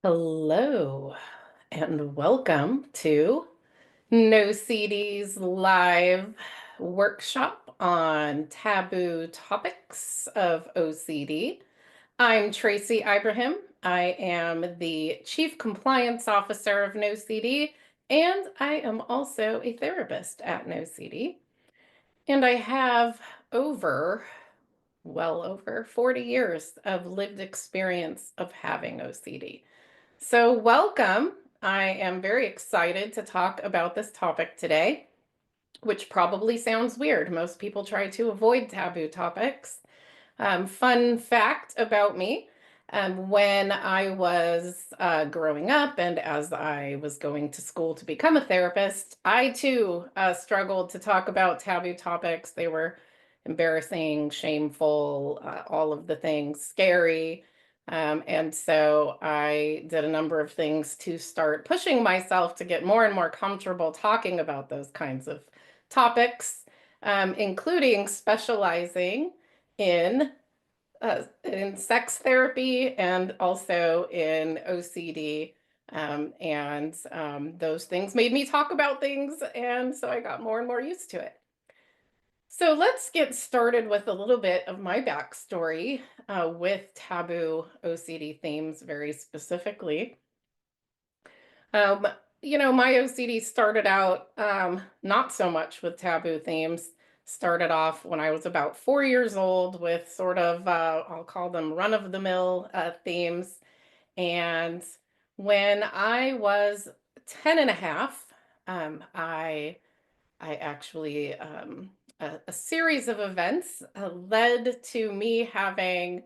Hello and welcome to NOCD's live workshop on taboo topics of OCD. I'm Tracy Ibrahim. I am the Chief Compliance Officer of NOCD, and I am also a therapist at NOCD. And I have well over 40 years of lived experience of having OCD. So, welcome. I am very excited to talk about this topic today, which probably sounds weird. Most people try to avoid taboo topics. Fun fact about me, when I was growing up and as I was going to school to become a therapist, I too struggled to talk about taboo topics. They were embarrassing, shameful, all of the things, scary. And so I did a number of things to start pushing myself to get more and more comfortable talking about those kinds of topics, including specializing in in sex therapy and also in OCD. And those things made me talk about things, and so I got more and more used to it. So let's get started with a little bit of my backstory with taboo OCD themes very specifically. Um, my OCD started out not so much with taboo themes. Started off when I was about 4 years old with sort of, I'll call them run-of-the-mill themes. And when I was 10 and a half, I actually, a series of events led to me having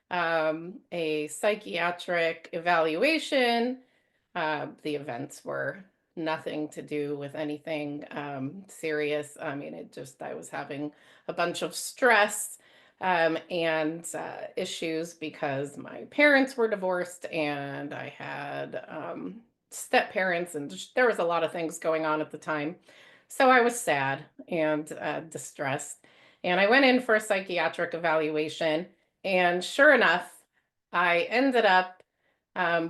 a psychiatric evaluation. The events were nothing to do with anything serious. I mean, I was having a bunch of stress and issues because my parents were divorced and I had step parents, and there was a lot of things going on at the time. So I was sad and distressed. And I went in for a psychiatric evaluation. And sure enough, I ended up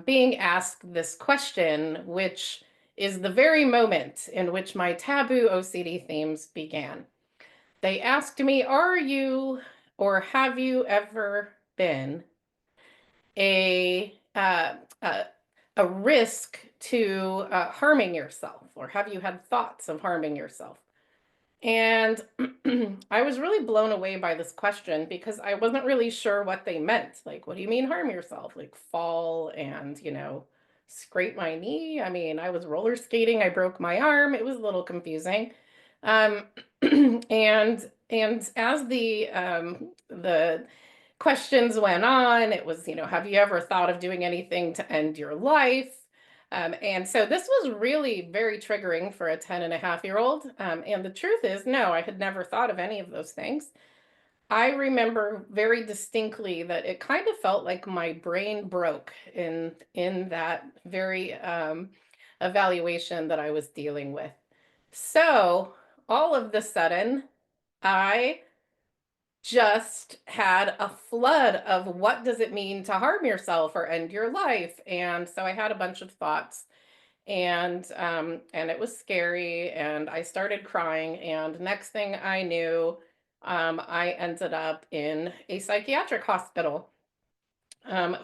being asked this question, which is the very moment in which my taboo OCD themes began. They asked me, are you or have you ever been a uh, uh, a risk to harming yourself, or have you had thoughts of harming yourself? And I was really blown away by this question because I wasn't really sure what they meant. Like, what do you mean harm yourself? Like fall and, scrape my knee? I mean, I was roller skating, I broke my arm. It was a little confusing. Um, and as the questions went on, it was, have you ever thought of doing anything to end your life? And so this was really very triggering for a 10 and a half year old. And the truth is, no, I had never thought of any of those things. I remember very distinctly that it kind of felt like my brain broke in that very evaluation that I was dealing with. So all of the sudden, I just had a flood of what does it mean to harm yourself or end your life. And so I had a bunch of thoughts, and it was scary, and I started crying, and next thing I knew, I ended up in a psychiatric hospital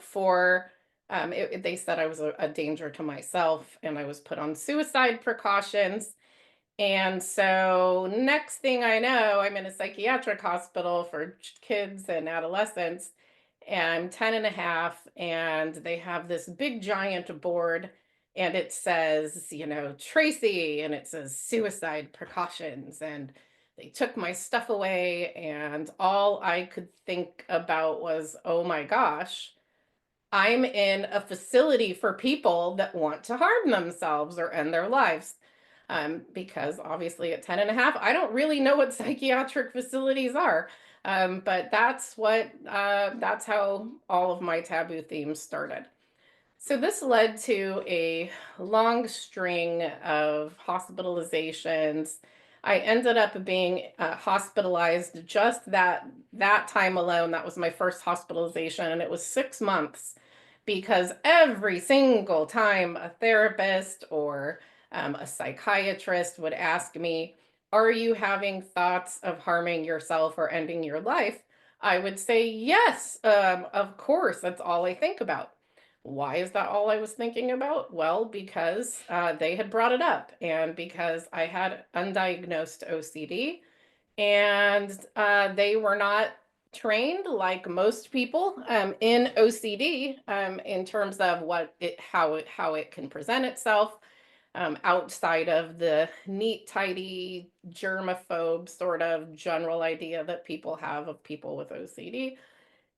for they said I was a danger to myself, and I was put on suicide precautions. And so next thing I know, I'm in a psychiatric hospital for kids and adolescents. And I'm 10 and a half, and they have this big giant board, and it says, Tracy, and it says suicide precautions. And they took my stuff away, and all I could think about was, oh my gosh, I'm in a facility for people that want to harm themselves or end their lives. Because obviously at 10 and a half, I don't really know what psychiatric facilities are. But that's how all of my taboo themes started. So this led to a long string of hospitalizations. I ended up being hospitalized just that time alone. That was my first hospitalization, and it was 6 months. because every single time a therapist or a psychiatrist would ask me, "Are you having thoughts of harming yourself or ending your life?" I would say, "Yes, of course, that's all I think about." Why is that all I was thinking about? Well, because they had brought it up, and because I had undiagnosed OCD, and they were not trained like most people in OCD in terms of how it can present itself outside of the neat, tidy, germaphobe sort of general idea that people have of people with OCD.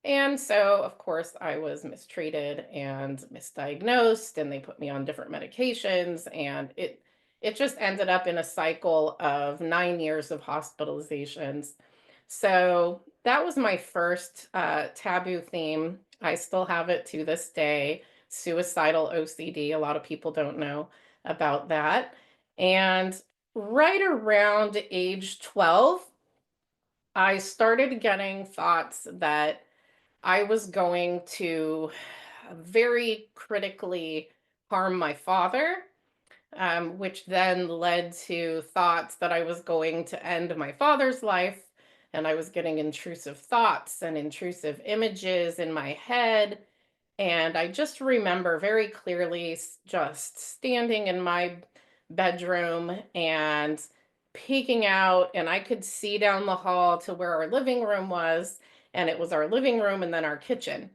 And so, of course, I was mistreated and misdiagnosed, and they put me on different medications, and it just ended up in a cycle of 9 years of hospitalizations. So that was my first taboo theme. I still have it to this day. Suicidal OCD. A lot of people don't know about that. And right around age 12, I started getting thoughts that I was going to very critically harm my father, which then led to thoughts that I was going to end my father's life. And I was getting intrusive thoughts and intrusive images in my head. And I just remember very clearly just standing in my bedroom and peeking out, and I could see down the hall to where our living room was, and it was our living room and then our kitchen.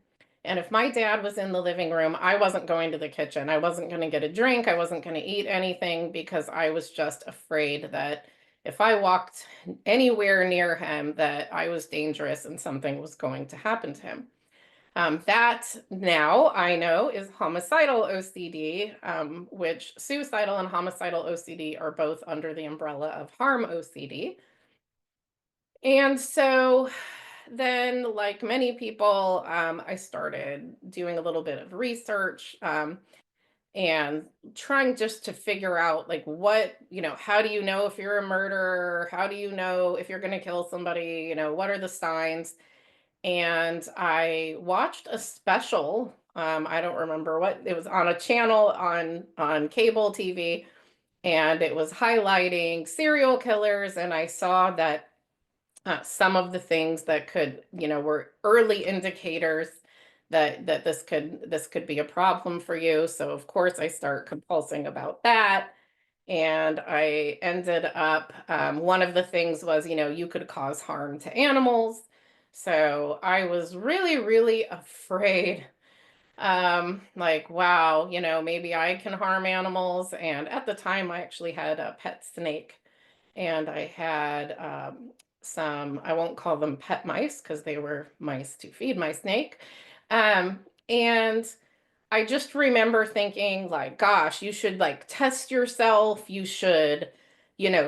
And if my dad was in the living room, I wasn't going to the kitchen. I wasn't going to get a drink. I wasn't going to eat anything because I was just afraid that if I walked anywhere near him, that I was dangerous and something was going to happen to him. That now I know is homicidal OCD, which suicidal and homicidal OCD are both under the umbrella of harm OCD. And so then, like many people, I started doing a little bit of research and trying just to figure out, like, how do you know if you're a murderer? How do you know if you're going to kill somebody? What are the signs? And I watched a special. I don't remember what it was, on a channel on cable TV, and it was highlighting serial killers. And I saw that some of the things that were early indicators that this could be a problem for you. So of course I start compulsing about that. And I ended up, one of the things was, you could cause harm to animals. So I was really, really afraid. Like, wow, maybe I can harm animals. And at the time, I actually had a pet snake, and I had I won't call them pet mice because they were mice to feed my snake. And I just remember thinking, like, gosh, you should like test yourself. You should,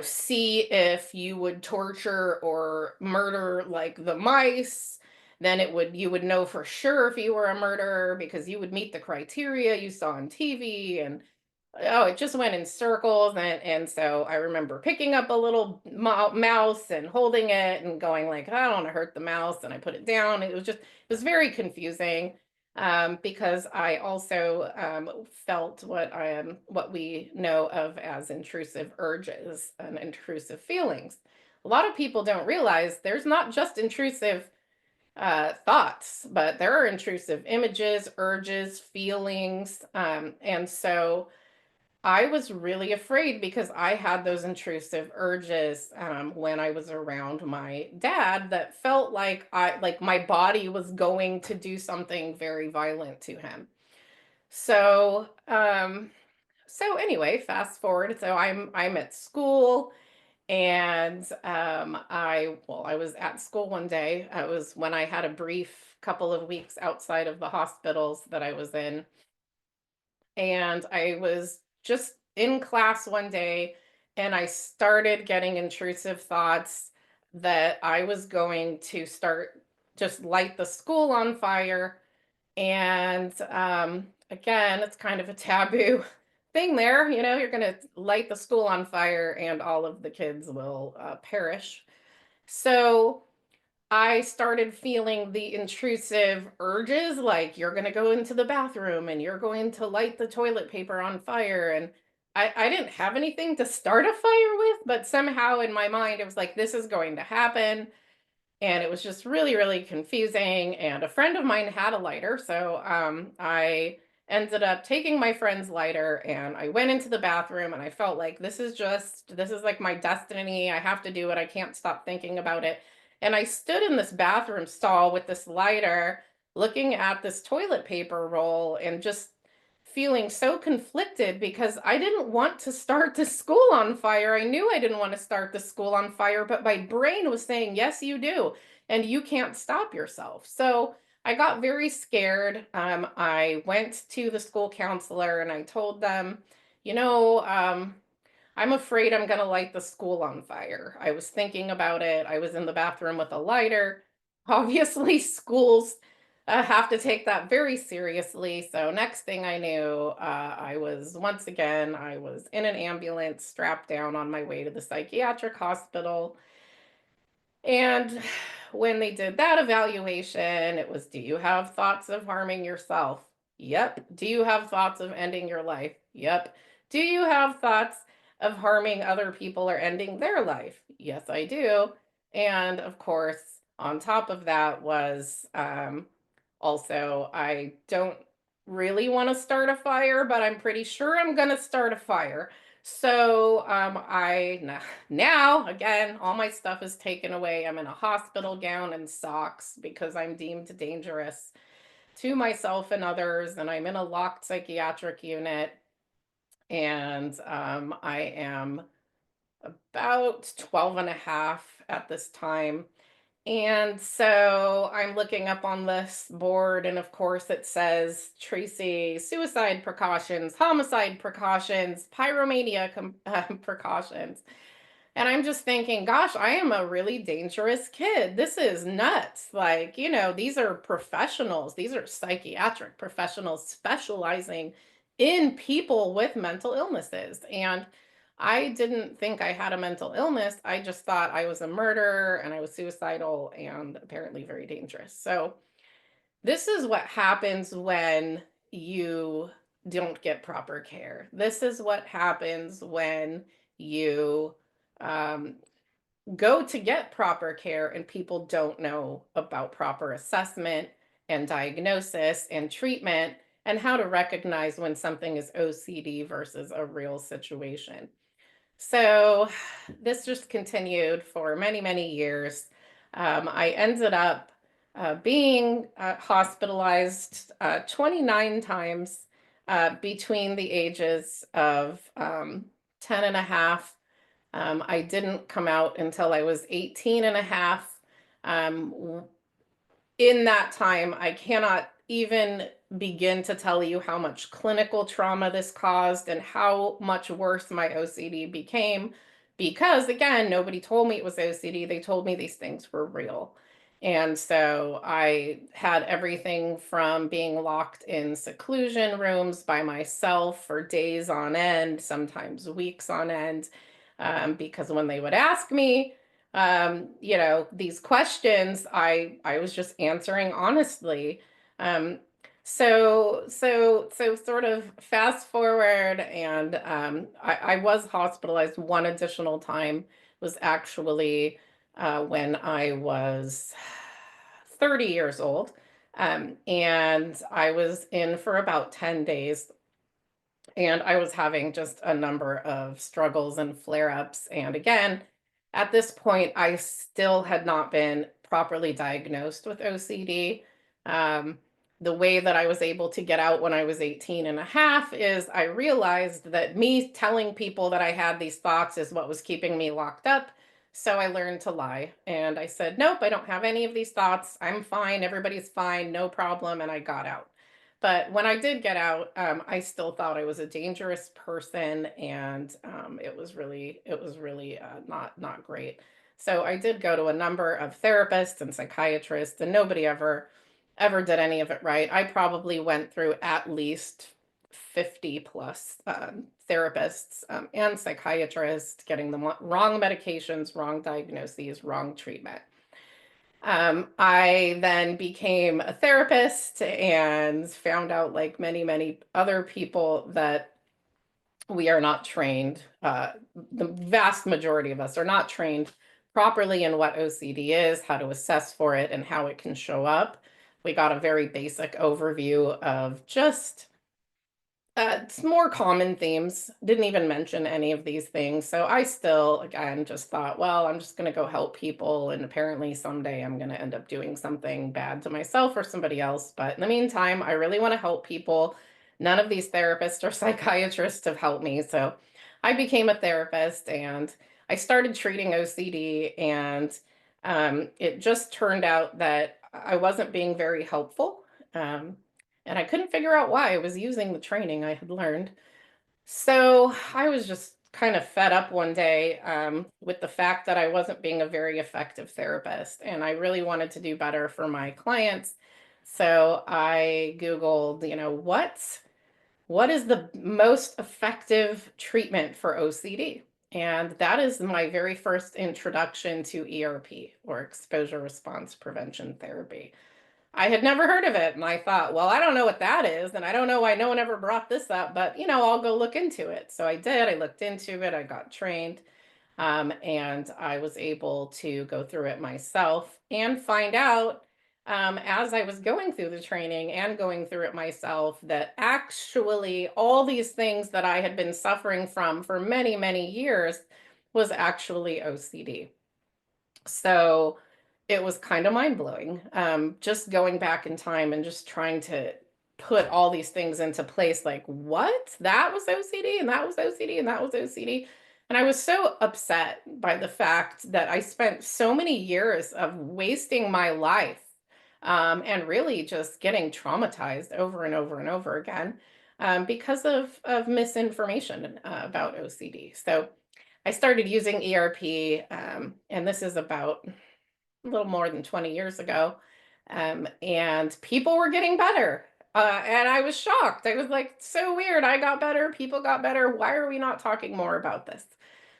see if you would torture or murder like the mice. Then you would know for sure if you were a murderer because you would meet the criteria you saw on TV. And oh, it just went in circles. And so I remember picking up a little mouse and holding it and going like, I don't want to hurt the mouse. And I put it down. It was very confusing, because I also felt what we know of as intrusive urges and intrusive feelings. A lot of people don't realize there's not just intrusive thoughts, but there are intrusive images, urges, feelings. And so I was really afraid because I had those intrusive urges when I was around my dad that felt like my body was going to do something very violent to him. So anyway, fast forward. So I'm at school, and I was at school one day. It was when I had a brief couple of weeks outside of the hospitals that I was in, and I was just in class one day, and I started getting intrusive thoughts that I was going to start just light the school on fire. And again, it's kind of a taboo thing there. You're going to light the school on fire and all of the kids will perish. So I started feeling the intrusive urges, like you're going to go into the bathroom and you're going to light the toilet paper on fire. And I didn't have anything to start a fire with, but somehow in my mind, it was like, this is going to happen. And it was just really, really confusing. And a friend of mine had a lighter, so I ended up taking my friend's lighter and I went into the bathroom and I felt like this is like my destiny. I have to do it. I can't stop thinking about it. And I stood in this bathroom stall with this lighter, looking at this toilet paper roll and just feeling so conflicted because I didn't want to start the school on fire. I knew I didn't want to start the school on fire, but my brain was saying, yes, you do. And you can't stop yourself. So I got very scared. I went to the school counselor and I told them, you know, I'm afraid I'm going to light the school on fire. I was thinking about it. I was in the bathroom with a lighter. Obviously, schools have to take that very seriously. So, next thing I knew, I was in an ambulance strapped down on my way to the psychiatric hospital. And when they did that evaluation, it was, do you have thoughts of harming yourself? Yep. Do you have thoughts of ending your life? Yep. Do you have thoughts of harming other people or ending their life? Yes, I do. And of course, on top of that was also, I don't really want to start a fire, but I'm pretty sure I'm going to start a fire. So now again, all my stuff is taken away. I'm in a hospital gown and socks because I'm deemed dangerous to myself and others, and I'm in a locked psychiatric unit. And I am about 12 and a half at this time. And so I'm looking up on this board, and of course it says Tracy, suicide precautions, homicide precautions, pyromania precautions. And I'm just thinking, gosh, I am a really dangerous kid. This is nuts. Like, these are professionals, these are psychiatric professionals specializing in people with mental illnesses. And I didn't think I had a mental illness. I just thought I was a murderer and I was suicidal and apparently very dangerous. So, this is what happens when you don't get proper care. This is what happens when you um, go to get proper care and people don't know about proper assessment and diagnosis and treatment and how to recognize when something is OCD versus a real situation. So this just continued for many, many years. I ended up being hospitalized 29 times between the ages of 10 and a half. I didn't come out until I was 18 and a half. In that time, I cannot even begin to tell you how much clinical trauma this caused and how much worse my OCD became because, again, nobody told me it was OCD. They told me these things were real. And so I had everything from being locked in seclusion rooms by myself for days on end, sometimes weeks on end, because when they would ask me, these questions, I was just answering honestly. Um, so sort of fast forward, and I was hospitalized one additional time. Was actually when I was 30 years old, and I was in for about 10 days and I was having just a number of struggles and flare ups. And again, at this point, I still had not been properly diagnosed with OCD. Um, the way that I was able to get out when I was 18 and a half is I realized that me telling people that I had these thoughts is what was keeping me locked up. So I learned to lie. And I said, nope, I don't have any of these thoughts. I'm fine. Everybody's fine. No problem. And I got out. But when I did get out, I still thought I was a dangerous person, and it was really not great. So I did go to a number of therapists and psychiatrists, and nobody ever did any of it right. I probably went through at least 50 plus therapists and psychiatrists, getting the wrong medications, wrong diagnoses, wrong treatment. I then became a therapist and found out, like many, many other people, that we are not trained. The vast majority of us are not trained properly in what OCD is, how to assess for it, and how it can show up. We got a very basic overview of just it's more common themes. Didn't even mention any of these things. So I still, again, just thought, well, I'm just going to go help people. And apparently someday I'm going to end up doing something bad to myself or somebody else. But in the meantime, I really want to help people. None of these therapists or psychiatrists have helped me. So I became a therapist and I started treating OCD. And it just turned out that I wasn't being very helpful. Um, and I couldn't figure out why I was using the training I had learned. So I was just kind of fed up one day with the fact that I wasn't being a very effective therapist, and I really wanted to do better for my clients. So I Googled, what is the most effective treatment for OCD? And that is my very first introduction to ERP, or exposure response prevention therapy. I had never heard of it, and I thought, well, I don't know what that is, and I don't know why no one ever brought this up, but I'll go look into it. So I did. I looked into it. I got trained, and I was able to go through it myself and find out, as I was going through the training and going through it myself, that actually all these things that I had been suffering from for many, many years was actually OCD. So it was kind of mind blowing. Just going back in time and just trying to put all these things into place, like, what? That was OCD, and that was OCD, and that was OCD. And I was so upset by the fact that I spent so many years of wasting my life, and really just getting traumatized over and over and over again, because of misinformation about OCD. So I started using ERP, and this is about a little more than 20 years ago. And people were getting better. And I was shocked. I was like, so weird. I got better. People got better. Why are we not talking more about this?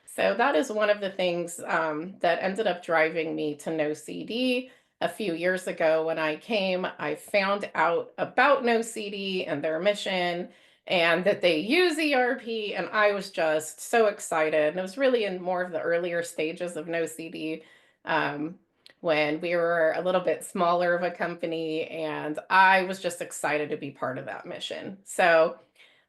So that is one of the things that ended up driving me to NOCD. A few years ago, when I came, I found out about NOCD and their mission, and that they use ERP. And I was just so excited. And it was really in more of the earlier stages of NOCD. Um, when we were a little bit smaller of a company, and I was just excited to be part of that mission. So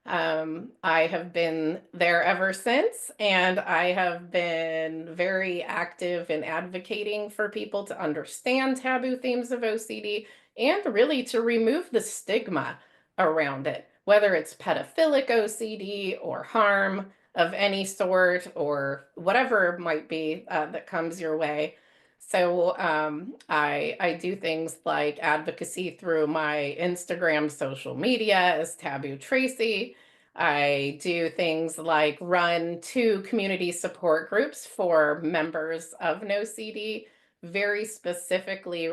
I have been there ever since, and I have been very active in advocating for people to understand taboo themes of OCD and really to remove the stigma around it, whether it's pedophilic OCD or harm of any sort or whatever it might be that comes your way. So I do things like advocacy through my Instagram social media as Taboo Tracy. I do things like run 2 community support groups for members of NOCD, very specifically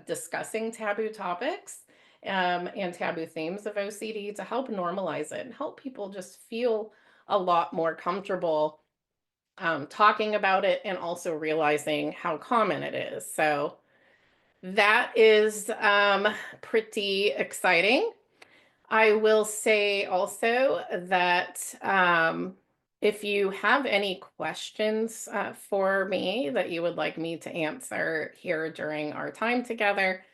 discussing taboo topics and taboo themes of OCD to help normalize it and help people just feel a lot more comfortable talking about it and also realizing how common it is. So that is pretty exciting. I will say also that if you have any questions for me that you would like me to answer here during our time together,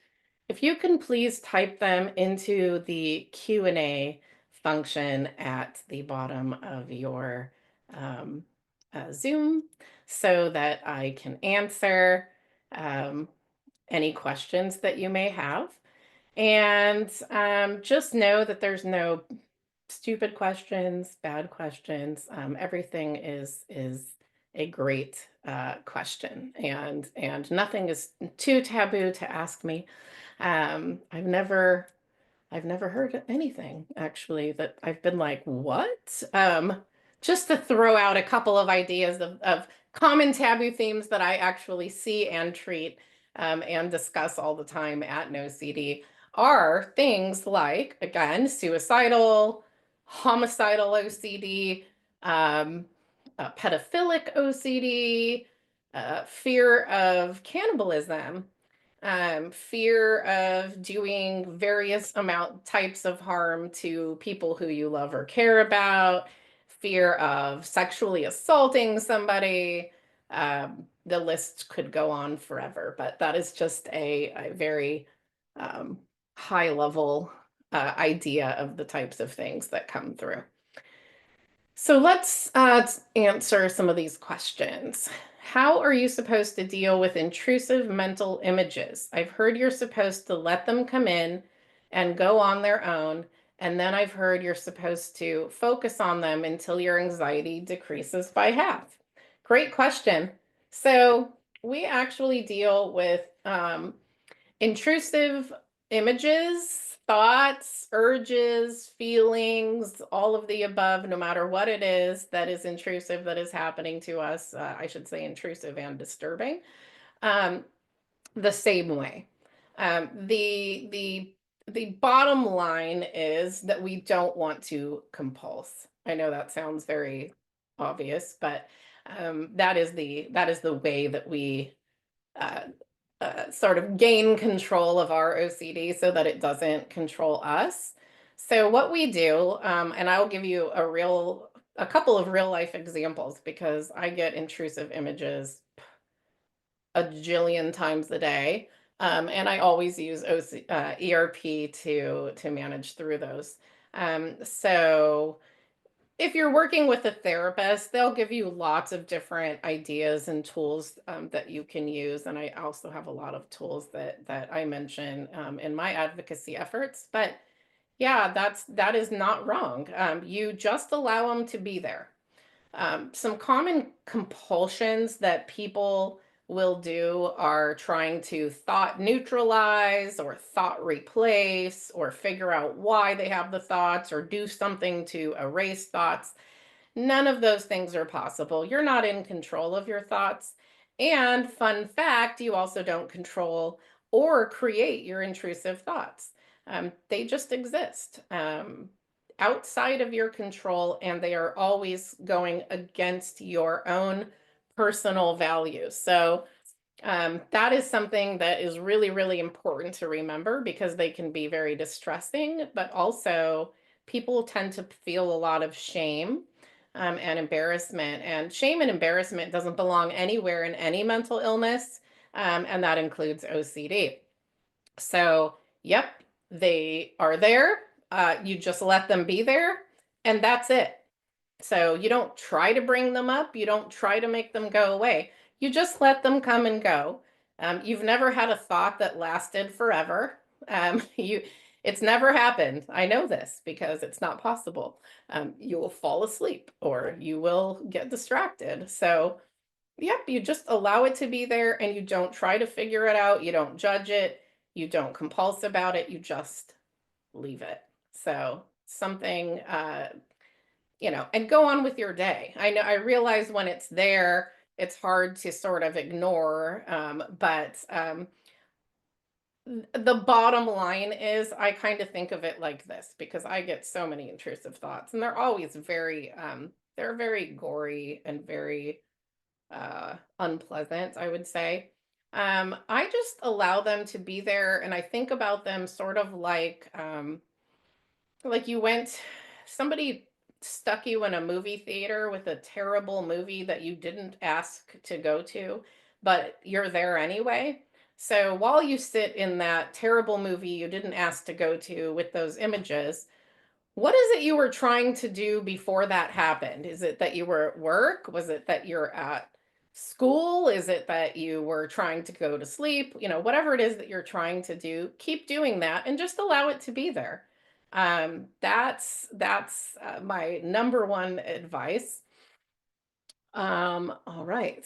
if you can please type them into the Q&A function at the bottom of your um, Zoom so that I can answer um, any questions that you may have. And just know that there's no stupid questions, bad questions. Everything is a great question, and nothing is too taboo to ask me. I've never heard anything actually that I've been like, what? Just to throw out a couple of ideas of common taboo themes that I actually see and treat and discuss all the time at NoCD are things like, again, suicidal, homicidal OCD, pedophilic OCD, fear of cannibalism, fear of doing various amount types of harm to people who you love or care about, fear of sexually assaulting somebody. The list could go on forever, but that is just a very um, high level idea of the types of things that come through. So let's answer some of these questions. How are you supposed to deal with intrusive mental images? I've heard you're supposed to let them come in and go on their own. And then I've heard you're supposed to focus on them until your anxiety decreases by half. Great question. So we actually deal with intrusive images, thoughts, urges, feelings, all of the above, no matter what it is that is intrusive that is happening to us. I should say intrusive and disturbing, um, the same way. The bottom line is that we don't want to compulse. I know that sounds very obvious, but that is the way that we uh, sort of gain control of our OCD so that it doesn't control us. So what we do, and I'll give you a couple of real life examples because I get intrusive images a jillion times a day. And I always use ERP to manage through those. So if you're working with a therapist, they'll give you lots of different ideas and tools that you can use. And I also have a lot of tools that I mention in my advocacy efforts. But yeah, that is not wrong. You just allow them to be there. Some common compulsions that people will do are trying to thought neutralize or thought replace or figure out why they have the thoughts or do something to erase thoughts. None of those things are possible. You're not in control of your thoughts. And fun fact, you also don't control or create your intrusive thoughts. They just exist outside of your control, and they are always going against your own personal values. So that is something that is really, really important to remember because they can be very distressing, but also people tend to feel a lot of shame and embarrassment. And shame and embarrassment doesn't belong anywhere in any mental illness, and that includes OCD. So, yep, they are there. You just let them be there, and that's it. So you don't try to bring them up. You don't try to make them go away. You just let them come and go. You've never had a thought that lasted forever. It's never happened. I know this because it's not possible. You will fall asleep or you will get distracted. So, yep, you just allow it to be there and you don't try to figure it out. You don't judge it. You don't compulse about it. You just leave it. So, something and go on with your day. I realize when it's there, it's hard to sort of ignore. But the bottom line is I kind of think of it like this because I get so many intrusive thoughts and they're always they're very gory and very unpleasant, I would say. I just allow them to be there and I think about them sort of like somebody stuck you in a movie theater with a terrible movie that you didn't ask to go to, but you're there anyway. So while you sit in that terrible movie you didn't ask to go to with those images, what is it you were trying to do before that happened? Is it that you were at work? Was it that you're at school? Is it that you were trying to go to sleep? Whatever it is that you're trying to do, keep doing that and just allow it to be there. That's my number one advice. All right.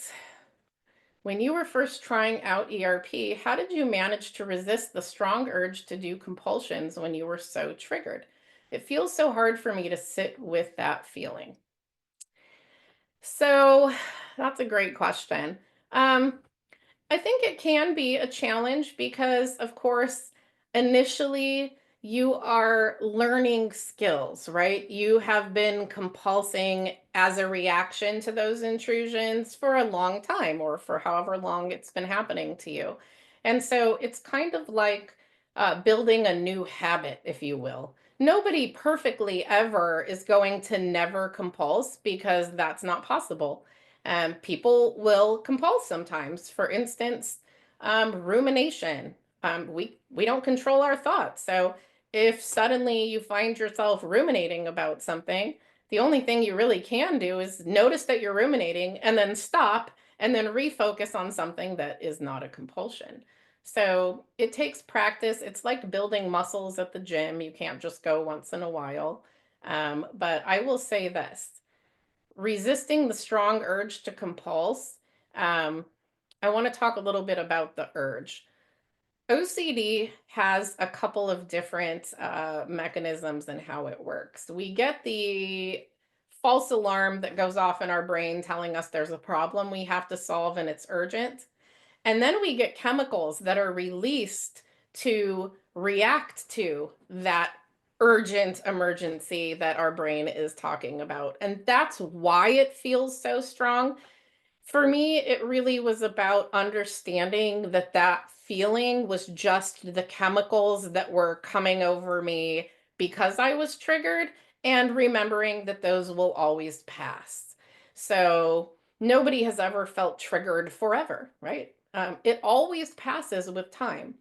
When you were first trying out ERP, how did you manage to resist the strong urge to do compulsions when you were so triggered? It feels so hard for me to sit with that feeling. So that's a great question. Um, I think it can be a challenge because, of course, initially you are learning skills, right? You have been compulsing as a reaction to those intrusions for a long time or for however long it's been happening to you. And so it's kind of like building a new habit, if you will. Nobody perfectly ever is going to never compulse because that's not possible. People will compulse sometimes. For instance, rumination. We don't control our thoughts. So if suddenly you find yourself ruminating about something, the only thing you really can do is notice that you're ruminating and then stop and then refocus on something that is not a compulsion. So it takes practice. It's like building muscles at the gym. You can't just go once in a while. But I will say this, resisting the strong urge to compulse. Um, I want to talk a little bit about the urge. OCD has a couple of different mechanisms in how it works. We get the false alarm that goes off in our brain telling us there's a problem we have to solve and it's urgent. And then we get chemicals that are released to react to that urgent emergency that our brain is talking about. And that's why it feels so strong. For me, it really was about understanding that that feeling was just the chemicals that were coming over me because I was triggered, and remembering that those will always pass. So nobody has ever felt triggered forever, right? It always passes with time.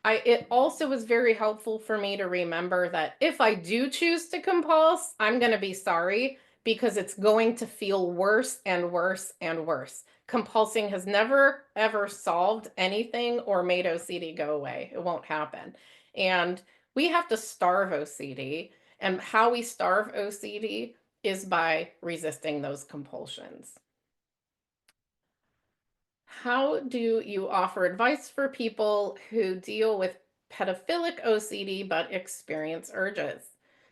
It also was very helpful for me to remember that if I do choose to compulse, I'm going to be sorry because it's going to feel worse and worse and worse. Compulsing has never ever solved anything or made OCD go away. It won't happen. And we have to starve OCD. And how we starve OCD is by resisting those compulsions. How do you offer advice for people who deal with pedophilic OCD but experience urges?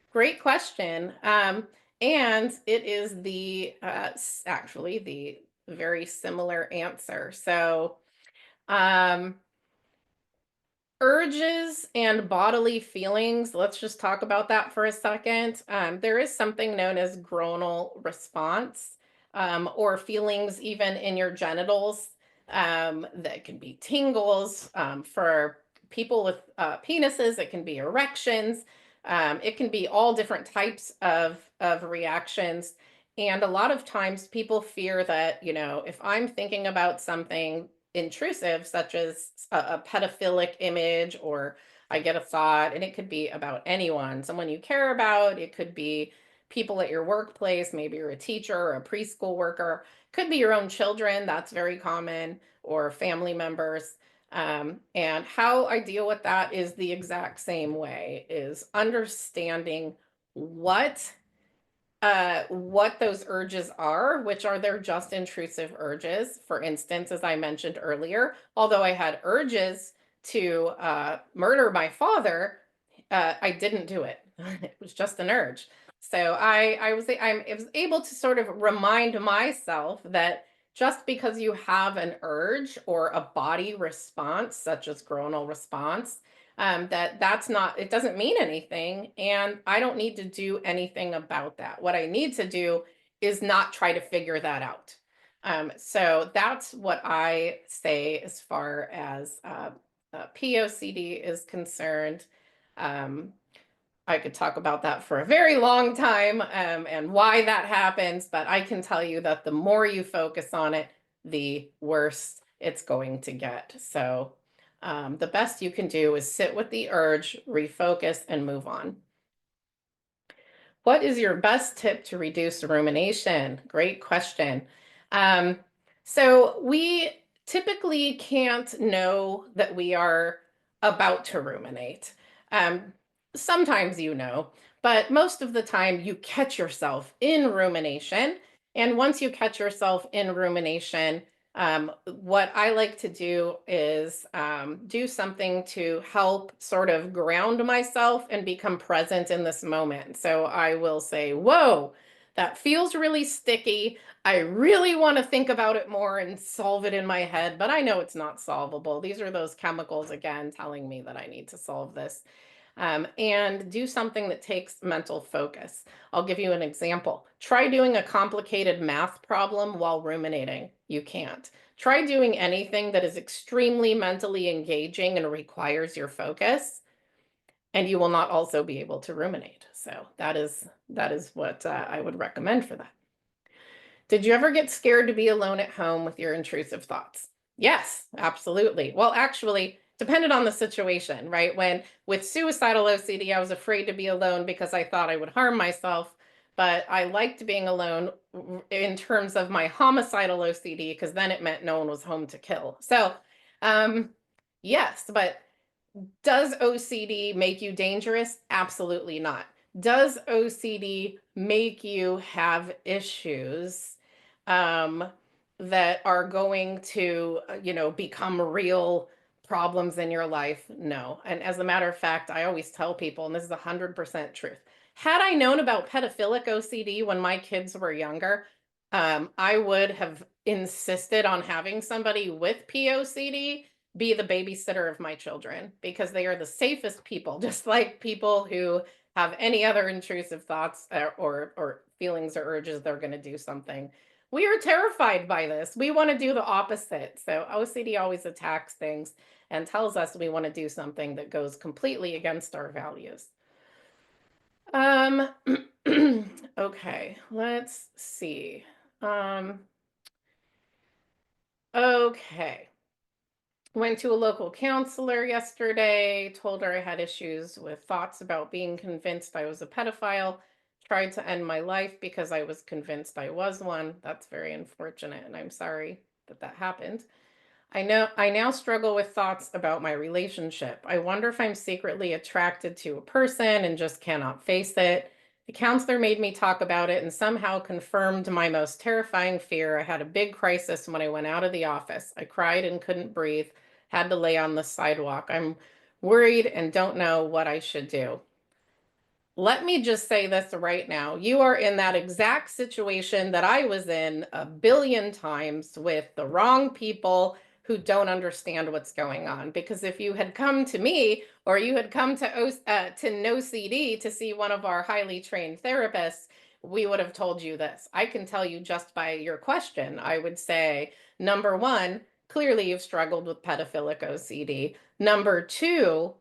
Great question. And it is actually the very similar answer. So, um, urges and bodily feelings, let's just talk about that for a second. There is something known as groanal response, or feelings even in your genitals, that can be tingles. For people with penises, it can be erections. It can be all different types of reactions. And a lot of times people fear that, if I'm thinking about something intrusive, such as a pedophilic image, or I get a thought, and it could be about anyone, someone you care about. It could be people at your workplace. Maybe you're a teacher or a preschool worker. Could be your own children. That's very common, or family members. And how I deal with that is the exact same way: is understanding what what those urges are, which are they're just intrusive urges. For instance, as I mentioned earlier, although I had urges to murder my father, I didn't do it. It was just an urge. So I was able to sort of remind myself that just because you have an urge or a body response, such as groanal response, that's not, it doesn't mean anything. And I don't need to do anything about that. What I need to do is not try to figure that out. So that's what I say as far as POCD is concerned. Um, I could talk about that for a very long time, and why that happens, but I can tell you that the more you focus on it, the worse it's going to get. So the best you can do is sit with the urge, refocus, and move on. What is your best tip to reduce rumination? Great question. Um, so we typically can't know that we are about to ruminate. Um, Sometimes but most of the time you catch yourself in rumination. And once you catch yourself in rumination, what I like to do is do something to help sort of ground myself and become present in this moment. So I will say, whoa, that feels really sticky. I really want to think about it more and solve it in my head, but I know it's not solvable. These are those chemicals again telling me that I need to solve this. And do something that takes mental focus. I'll give you an example. Try doing a complicated math problem while ruminating. You can't. Try doing anything that is extremely mentally engaging and requires your focus, and you will not also be able to ruminate. So that is what I would recommend for that. Did you ever get scared to be alone at home with your intrusive thoughts? Yes, absolutely. Well, actually, depended on the situation, right? When with suicidal OCD, I was afraid to be alone because I thought I would harm myself. But I liked being alone in terms of my homicidal OCD because then it meant no one was home to kill. So, um, yes, but does OCD make you dangerous? Absolutely not. Does OCD make you have issues um, that are going to, become real problems in your life? No. And as a matter of fact, I always tell people, and this is 100% truth. Had I known about pedophilic OCD when my kids were younger, I would have insisted on having somebody with POCD be the babysitter of my children because they are the safest people, just like people who have any other intrusive thoughts or feelings or urges they're going to do something. We are terrified by this. We want to do the opposite. So OCD always attacks things and tells us we want to do something that goes completely against our values. Um, okay, let's see. Okay. Went to a local counselor yesterday, told her I had issues with thoughts about being convinced I was a pedophile, tried to end my life because I was convinced I was one. That's very unfortunate, and I'm sorry that that happened. I now struggle with thoughts about my relationship. I wonder if I'm secretly attracted to a person and just cannot face it. The counselor made me talk about it and somehow confirmed my most terrifying fear. I had a big crisis when I went out of the office. I cried and couldn't breathe, had to lay on the sidewalk. I'm worried and don't know what I should do. Let me just say this right now. You are in that exact situation that I was in a billion times with the wrong people who don't understand what's going on. Because if you had come to me or you had come to NOCD to see one of our highly trained therapists, we would have told you this. I can tell you just by your question, I would say, number one, clearly you've struggled with pedophilic OCD. Number two,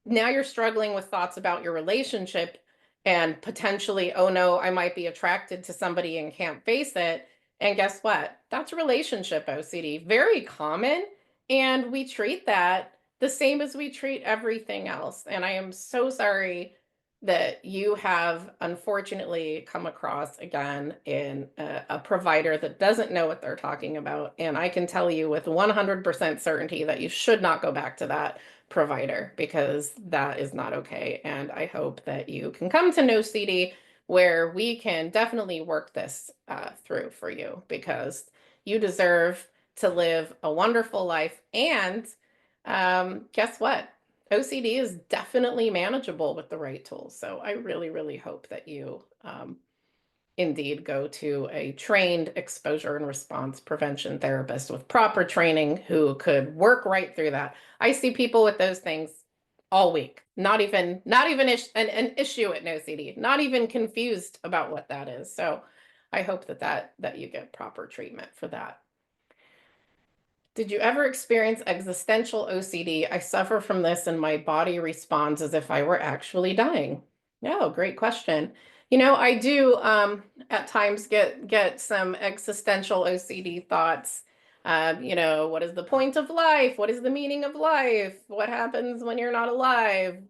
now you're struggling with thoughts about your relationship and potentially, oh no, I might be attracted to somebody and can't face it. And guess what? That's relationship OCD. Very common. And we treat that the same as we treat everything else. And I am so sorry that you have unfortunately come across again in a provider that doesn't know what they're talking about. And I can tell you with 100% certainty that you should not go back to that provider because that is not okay. And I hope that you can come to NOCD where we can definitely work this through for you because you deserve to live a wonderful life. And guess what? OCD is definitely manageable with the right tools. So I really, really hope that you indeed go to a trained exposure and response prevention therapist with proper training who could work right through that. I see people with those things all week, not even an issue at NOCD, not even confused about what that is. So I hope that you get proper treatment for that. Did you ever experience existential OCD? I suffer from this and my body responds as if I were actually dying. No, great question. I do at times get some existential OCD thoughts. What is the point of life? What is the meaning of life? What happens when you're not alive?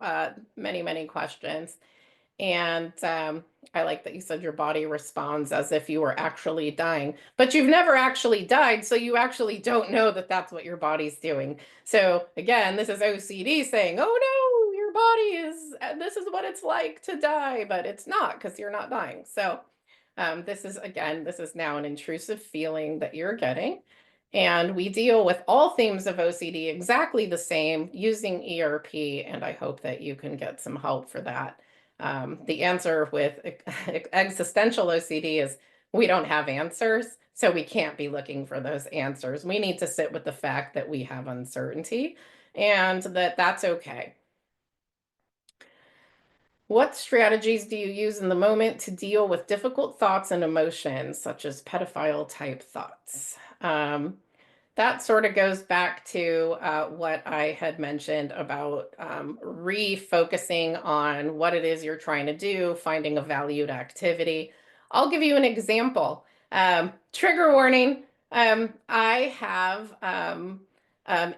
Many, many questions. And I like that you said your body responds as if you were actually dying, but you've never actually died, so you actually don't know that that's what your body's doing. So again, this is OCD saying, oh no, your body this is what it's like to die, but it's not because you're not dying. So this is now an intrusive feeling that you're getting. And we deal with all themes of OCD exactly the same using ERP, and I hope that you can get some help for that. The answer with existential OCD is we don't have answers, so we can't be looking for those answers. We need to sit with the fact that we have uncertainty and that that's okay. What strategies do you use in the moment to deal with difficult thoughts and emotions, such as pedophile type thoughts? That sort of goes back to what I had mentioned about refocusing on what it is you're trying to do, finding a valued activity. I'll give you an example. Trigger warning. I have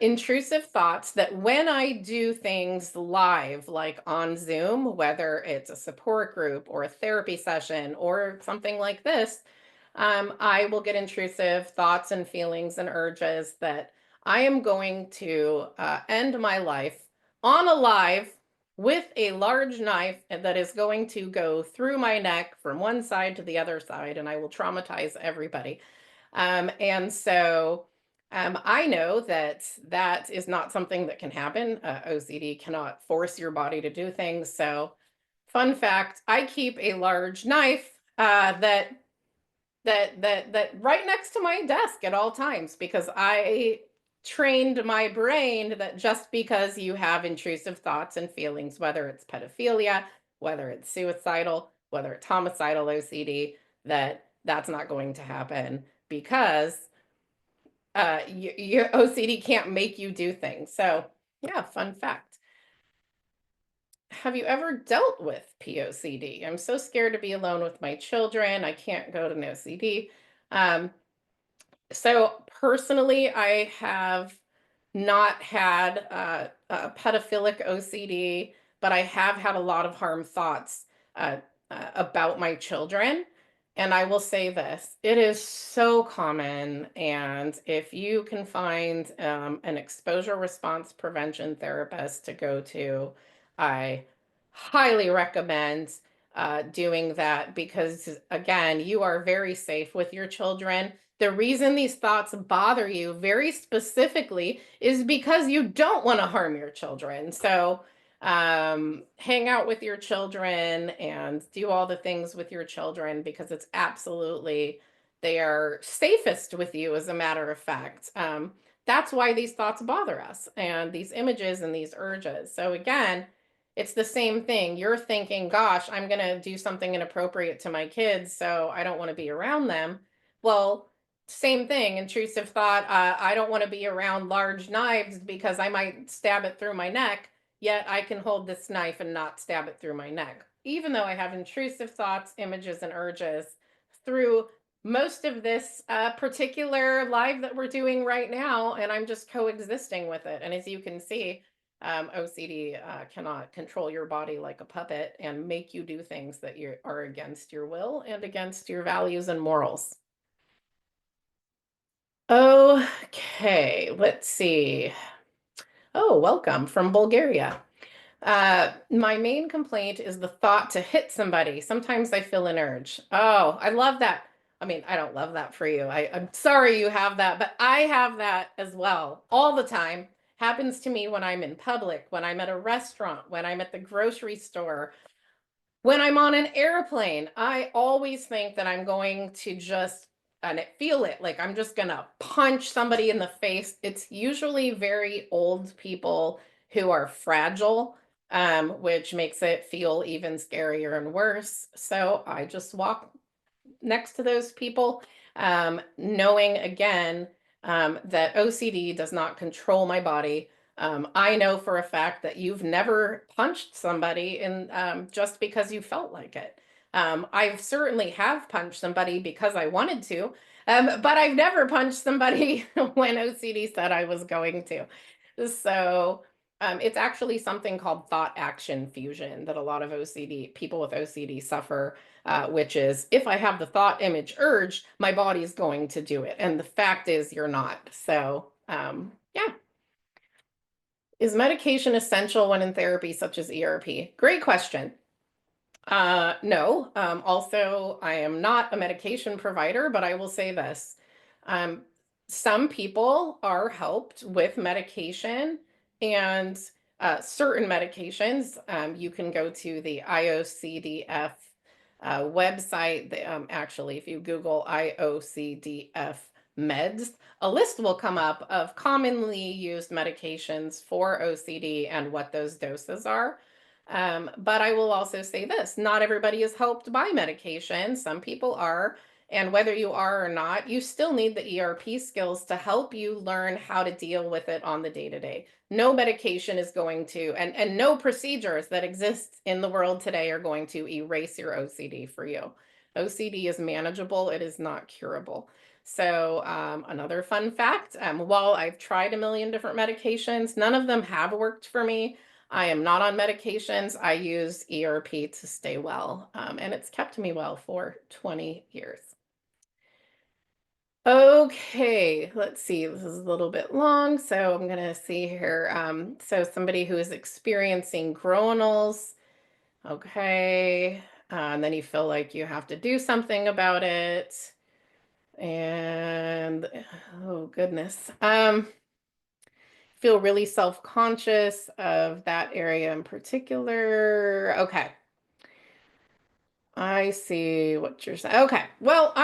intrusive thoughts that when I do things live, like on Zoom, whether it's a support group or a therapy session or something like this, I will get intrusive thoughts and feelings and urges that I am going to end my life on a live with a large knife that is going to go through my neck from one side to the other side, and I will traumatize everybody. And so I know that that is not something that can happen. OCD cannot force your body to do things. So, fun fact: I keep a large knife that right next to my desk at all times because I trained my brain that just because you have intrusive thoughts and feelings, whether it's pedophilia, whether it's suicidal, whether it's homicidal OCD, that's not going to happen because your OCD can't make you do things. So, yeah, fun fact. Have you ever dealt with POCD? I'm so scared to be alone with my children. I can't go to NOCD. Um, So personally, I have not had a pedophilic OCD, but I have had a lot of harm thoughts uh, about my children. And I will say this, it is so common. And if you can find an exposure response prevention therapist to go to, I highly recommend doing that because, again, you are very safe with your children. The reason these thoughts bother you very specifically is because you don't want to harm your children. So, hang out with your children and do all the things with your children because it's absolutely, they are safest with you, as a matter of fact. That's why these thoughts bother us and these images and these urges. So, again, it's the same thing. You're thinking, gosh, I'm going to do something inappropriate to my kids, so I don't want to be around them. Well, same thing, intrusive thought. I don't want to be around large knives because I might stab it through my neck, yet I can hold this knife and not stab it through my neck. Even though I have intrusive thoughts, images, and urges through most of this particular live that we're doing right now, and I'm just coexisting with it. And as you can see, OCD cannot control your body like a puppet and make you do things that you are against your will and against your values and morals. Okay, let's see. Oh, welcome from Bulgaria. My main complaint is the thought to hit somebody. Sometimes I feel an urge. Oh, I love that. I mean, I don't love that for you. I'm sorry you have that, but I have that as well all the time. Happens to me when I'm in public, when I'm at a restaurant, when I'm at the grocery store, when I'm on an airplane. I always think that I'm going to just and feel it like I'm just going to punch somebody in the face. It's usually very old people who are fragile, which makes it feel even scarier and worse. So I just walk next to those people, knowing again that OCD does not control my body. I know for a fact that you've never punched somebody in just because you felt like it. I certainly have punched somebody because I wanted to, but I've never punched somebody when OCD said I was going to. So it's actually something called thought action fusion that a lot of OCD people with OCD suffer, which is if I have the thought image urge, my body's going to do it. And the fact is, you're not. So, yeah. Is medication essential when in therapy, such as ERP? Great question. No. Also, I am not a medication provider, but I will say this. Um, some people are helped with medication and certain medications. You can go to the IOCDF website. Actually, if you Google IOCDF meds, a list will come up of commonly used medications for OCD and what those doses are. But I will also say this, not everybody is helped by medication. Some people are. And whether you are or not, you still need the ERP skills to help you learn how to deal with it on the day to day. No medication is going to, and no procedures that exist in the world today are going to erase your OCD for you. OCD is manageable, it is not curable. So, another fun fact, while I've tried a million different medications, none of them have worked for me. I am not on medications. I use ERP to stay well, and it's kept me well for 20 years. Okay, let's see. This is a little bit long, so I'm going to see here. So, somebody who is experiencing groanals, okay, and then you feel like you have to do something about it. And oh, goodness. Feel really self-conscious of that area in particular. Okay. I see what you're saying. Okay. Well,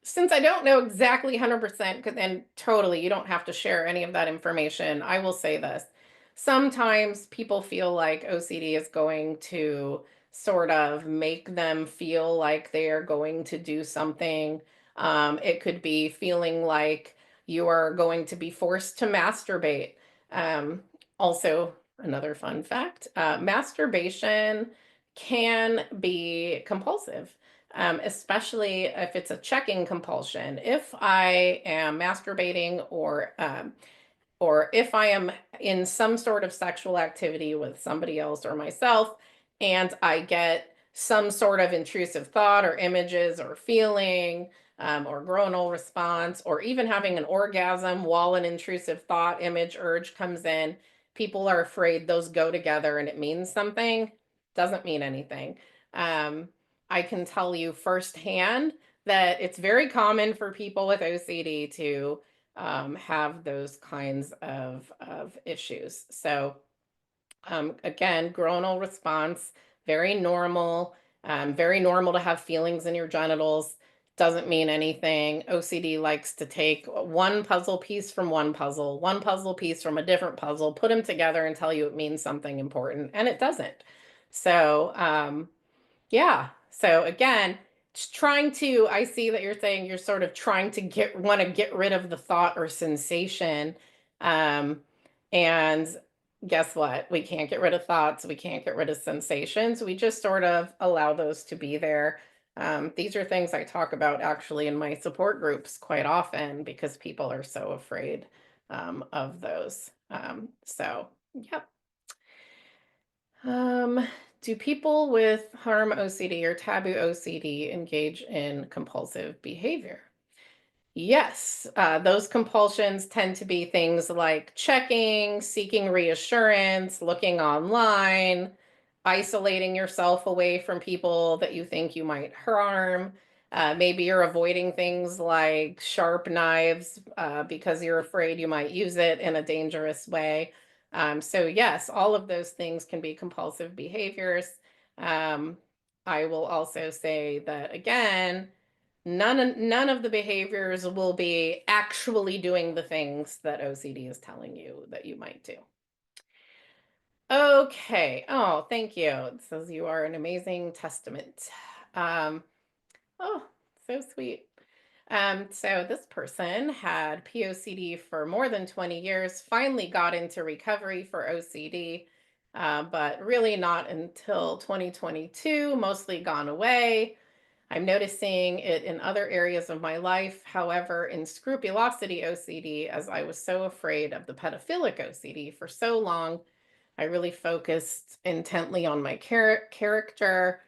since I don't know exactly 100%, and totally, you don't have to share any of that information. I will say this. Sometimes people feel like OCD is going to sort of make them feel like they are going to do something. It could be feeling like you are going to be forced to masturbate. Um, Also, another fun fact, masturbation can be compulsive, especially if it's a checking compulsion. If I am masturbating or if I am in some sort of sexual activity with somebody else or myself, and I get some sort of intrusive thought or images or feeling, or groanal response, or even having an orgasm while an intrusive thought, image, urge comes in, people are afraid those go together and it means something. Doesn't mean anything. Um, I can tell you firsthand that it's very common for people with OCD to have those kinds of issues. So, again, groanal response, very normal to have feelings in your genitals. Doesn't mean anything. OCD likes to take one puzzle piece from one puzzle piece from a different puzzle, put them together and tell you it means something important, and it doesn't. So, yeah. So again, just trying to, I see that you're saying you're sort of trying to want to get rid of the thought or sensation. Um, and guess what? We can't get rid of thoughts. We can't get rid of sensations. We just sort of allow those to be there. These are things I talk about actually in my support groups quite often because people are so afraid of those. So, yep. Um, do people with harm OCD or taboo OCD engage in compulsive behavior? Yes, those compulsions tend to be things like checking, seeking reassurance, looking online, isolating yourself away from people that you think you might harm. Maybe you're avoiding things like sharp knives because you're afraid you might use it in a dangerous way. So, yes, all of those things can be compulsive behaviors. Um, I will also say that, again, none of the behaviors will be actually doing the things that OCD is telling you that you might do. Okay. Oh, thank you. It says you are an amazing testament. Um, oh, so sweet. So this person had POCD for more than 20 years, finally got into recovery for OCD, but really not until 2022, mostly gone away. I'm noticing it in other areas of my life. However, in scrupulosity OCD, as I was so afraid of the pedophilic OCD for so long, I really focused intently on my character.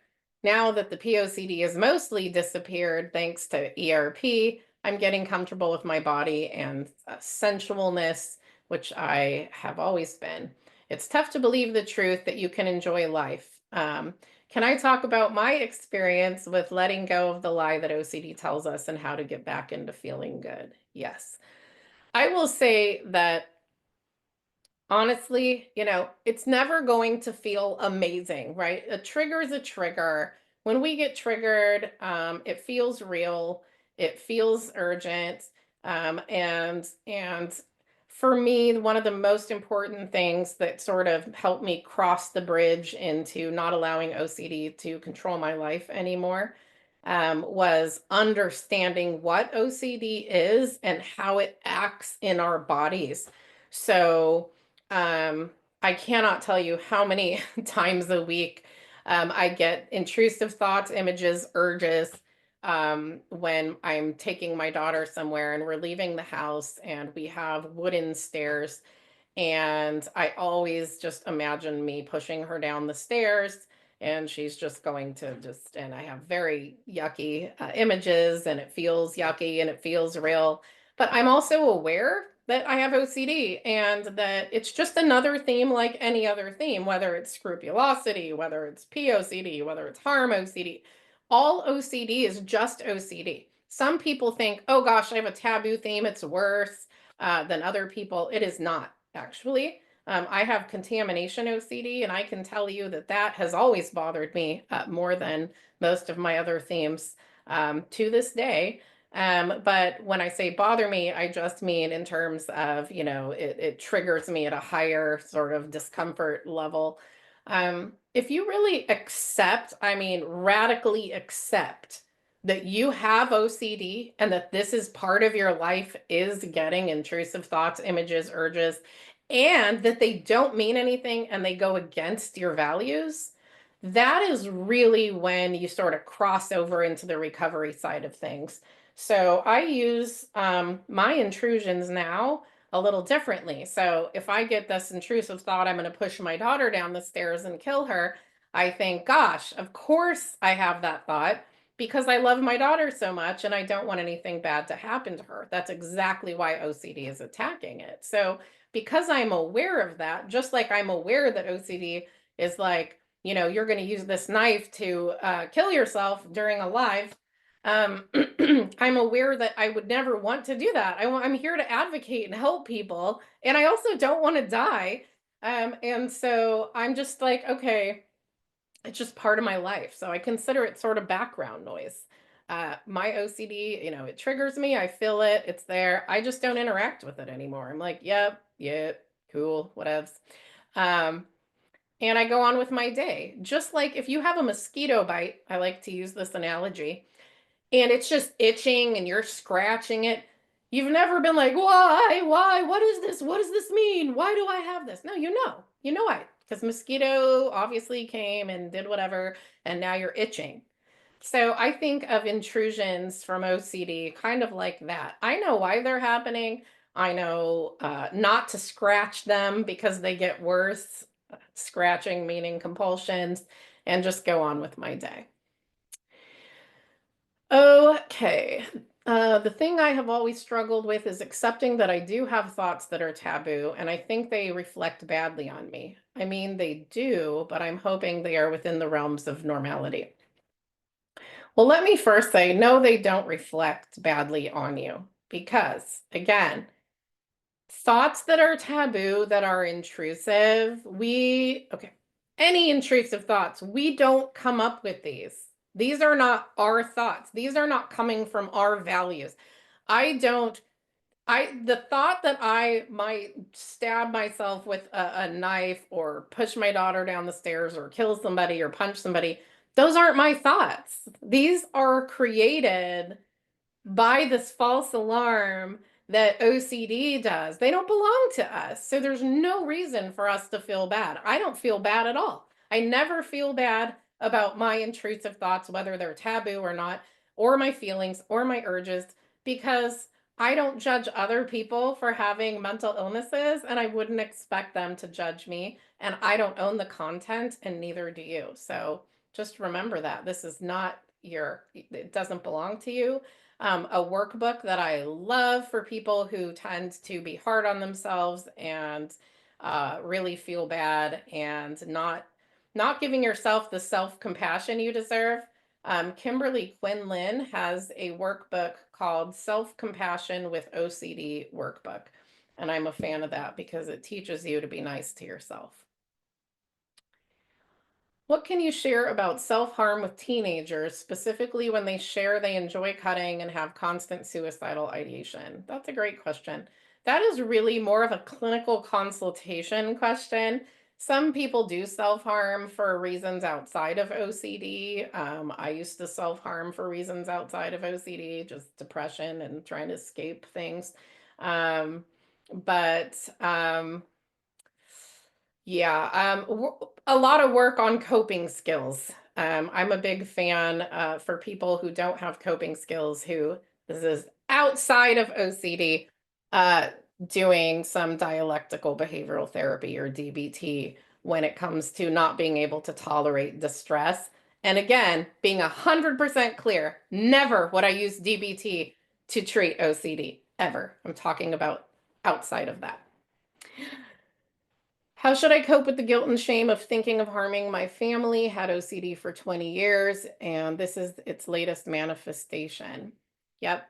Now that the POCD has mostly disappeared thanks to ERP, I'm getting comfortable with my body and sensualness, which I have always been. It's tough to believe the truth that you can enjoy life. Can I talk about my experience with letting go of the lie that OCD tells us and how to get back into feeling good? Yes. I will say that honestly, it's never going to feel amazing, right? A trigger is a trigger. When we get triggered, it feels real, it feels urgent, and For me, one of the most important things that sort of helped me cross the bridge into not allowing OCD to control my life anymore was understanding what OCD is and how it acts in our bodies. So, um, I cannot tell you how many times a week I get intrusive thoughts, images, urges when I'm taking my daughter somewhere and we're leaving the house and we have wooden stairs. And I always just imagine me pushing her down the stairs and she's just going to and I have very yucky images and it feels yucky and it feels real. But I'm also aware that I have OCD and that it's just another theme like any other theme, whether it's scrupulosity, whether it's POCD, whether it's harm OCD. All OCD is just OCD. Some people think, oh gosh, I have a taboo theme, it's worse than other people. It is not, actually. I have contamination OCD, and I can tell you that that has always bothered me more than most of my other themes to this day. But when I say bother me, I just mean in terms of, it triggers me at a higher sort of discomfort level. If you really accept, I mean, radically accept that you have OCD and that this is part of your life is getting intrusive thoughts, images, urges, and that they don't mean anything and they go against your values, that is really when you sort of cross over into the recovery side of things. So I use my intrusions now a little differently. So if I get this intrusive thought, I'm going to push my daughter down the stairs and kill her, I think, gosh, of course I have that thought because I love my daughter so much and I don't want anything bad to happen to her. That's exactly why OCD is attacking it. So because I'm aware of that, just like I'm aware that OCD is like, you're going to use this knife to kill yourself during a live, I'm aware that I would never want to do that. I'm here to advocate and help people, and I also don't want to die. And so I'm just like, okay, it's just part of my life. So I consider it sort of background noise. My OCD, it triggers me. I feel it. It's there. I just don't interact with it anymore. I'm like, yep, cool, whatevs. Um, and I go on with my day. Just like if you have a mosquito bite, I like to use this analogy, and it's just itching and you're scratching it. You've never been like, why, what is this? What does this mean? Why do I have this? No, you know why, because mosquito obviously came and did whatever, and now you're itching. So I think of intrusions from OCD kind of like that. I know why they're happening. I know not to scratch them because they get worse, scratching meaning compulsions, and just go on with my day. Okay. The thing I have always struggled with is accepting that I do have thoughts that are taboo, and I think they reflect badly on me. I mean, they do, but I'm hoping they are within the realms of normality. Well, let me first say, no, they don't reflect badly on you because, again, thoughts that are taboo, that are intrusive, okay, any intrusive thoughts, we don't come up with these. These are not our thoughts. These are not coming from our values. I don't, the thought that I might stab myself with a knife or push my daughter down the stairs or kill somebody or punch somebody, those aren't my thoughts. These are created by this false alarm that OCD does. They don't belong to us. So there's no reason for us to feel bad. I don't feel bad at all. I never feel bad about my intrusive thoughts, whether they're taboo or not, or my feelings or my urges, because I don't judge other people for having mental illnesses, and I wouldn't expect them to judge me. And I don't own the content, and neither do you. So just remember that this is not it doesn't belong to you. A workbook that I love for people who tend to be hard on themselves and really feel bad and not giving yourself the self-compassion you deserve. Kimberly Quinlan has a workbook called Self-Compassion with OCD Workbook. And I'm a fan of that because it teaches you to be nice to yourself. What can you share about self-harm with teenagers, specifically when they share they enjoy cutting and have constant suicidal ideation? That's a great question. That is really more of a clinical consultation question. Some people do self-harm for reasons outside of OCD. I used to self-harm for reasons outside of OCD, just depression and trying to escape things. Um, but yeah, a lot of work on coping skills. I'm a big fan for people who don't have coping skills, who this is outside of OCD, uh, doing some dialectical behavioral therapy or DBT when it comes to not being able to tolerate distress. And again, being 100% clear, never would I use DBT to treat OCD, ever. I'm talking about outside of that. How should I cope with the guilt and shame of thinking of harming my family? Had OCD for 20 years, and this is its latest manifestation. Yep.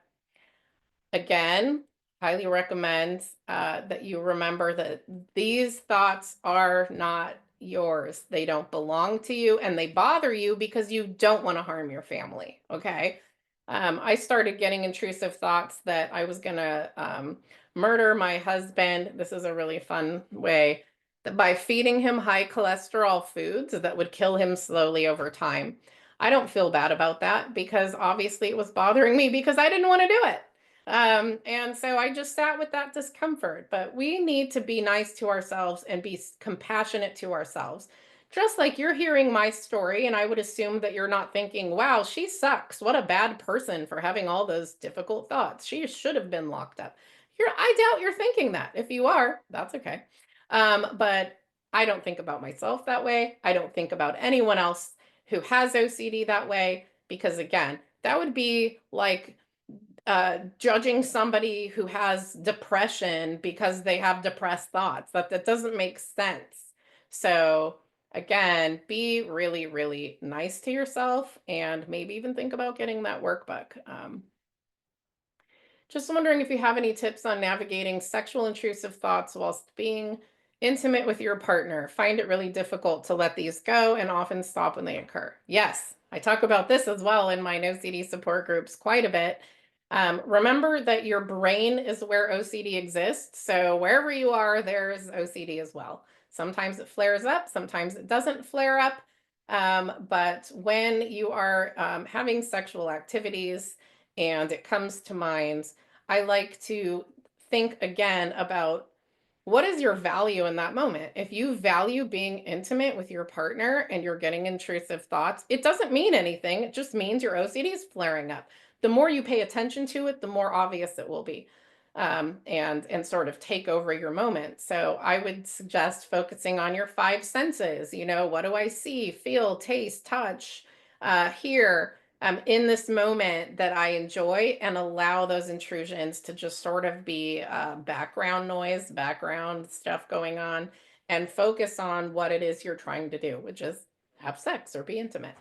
Again, highly recommend that you remember that these thoughts are not yours. They don't belong to you, and they bother you because you don't want to harm your family. Okay. I started getting intrusive thoughts that I was going to murder my husband. This is a really fun way, that by feeding him high cholesterol foods that would kill him slowly over time. I don't feel bad about that because obviously it was bothering me because I didn't want to do it. And so I just sat with that discomfort. But we need to be nice to ourselves and be compassionate to ourselves. Just like you're hearing my story, and I would assume that you're not thinking, wow, she sucks. What a bad person for having all those difficult thoughts. She should have been locked up. I doubt you're thinking that. If you are, that's okay. But I don't think about myself that way. I don't think about anyone else who has OCD that way, because again, that would be like judging somebody who has depression because they have depressed thoughts. That doesn't make sense. So again, be really, really nice to yourself, and maybe even think about getting that workbook. Just wondering if you have any tips on navigating sexual intrusive thoughts whilst being intimate with your partner. Find it really difficult to let these go and often stop when they occur. Yes, I talk about this as well in my NOCD support groups quite a bit. Remember that your brain is where OCD exists. So wherever you are, there's OCD as well. Sometimes it flares up, sometimes it doesn't flare up. But when you are having sexual activities and it comes to mind, I like to think again about what is your value in that moment. If you value being intimate with your partner and you're getting intrusive thoughts, it doesn't mean anything. It just means your OCD is flaring up. The more you pay attention to it, the more obvious it will be, and sort of take over your moment. So I would suggest focusing on your five senses. You know, what do I see, feel, taste, touch, hear? In this moment that I enjoy, and allow those intrusions to just sort of be background noise, background stuff going on, and focus on what it is you're trying to do, which is have sex or be intimate.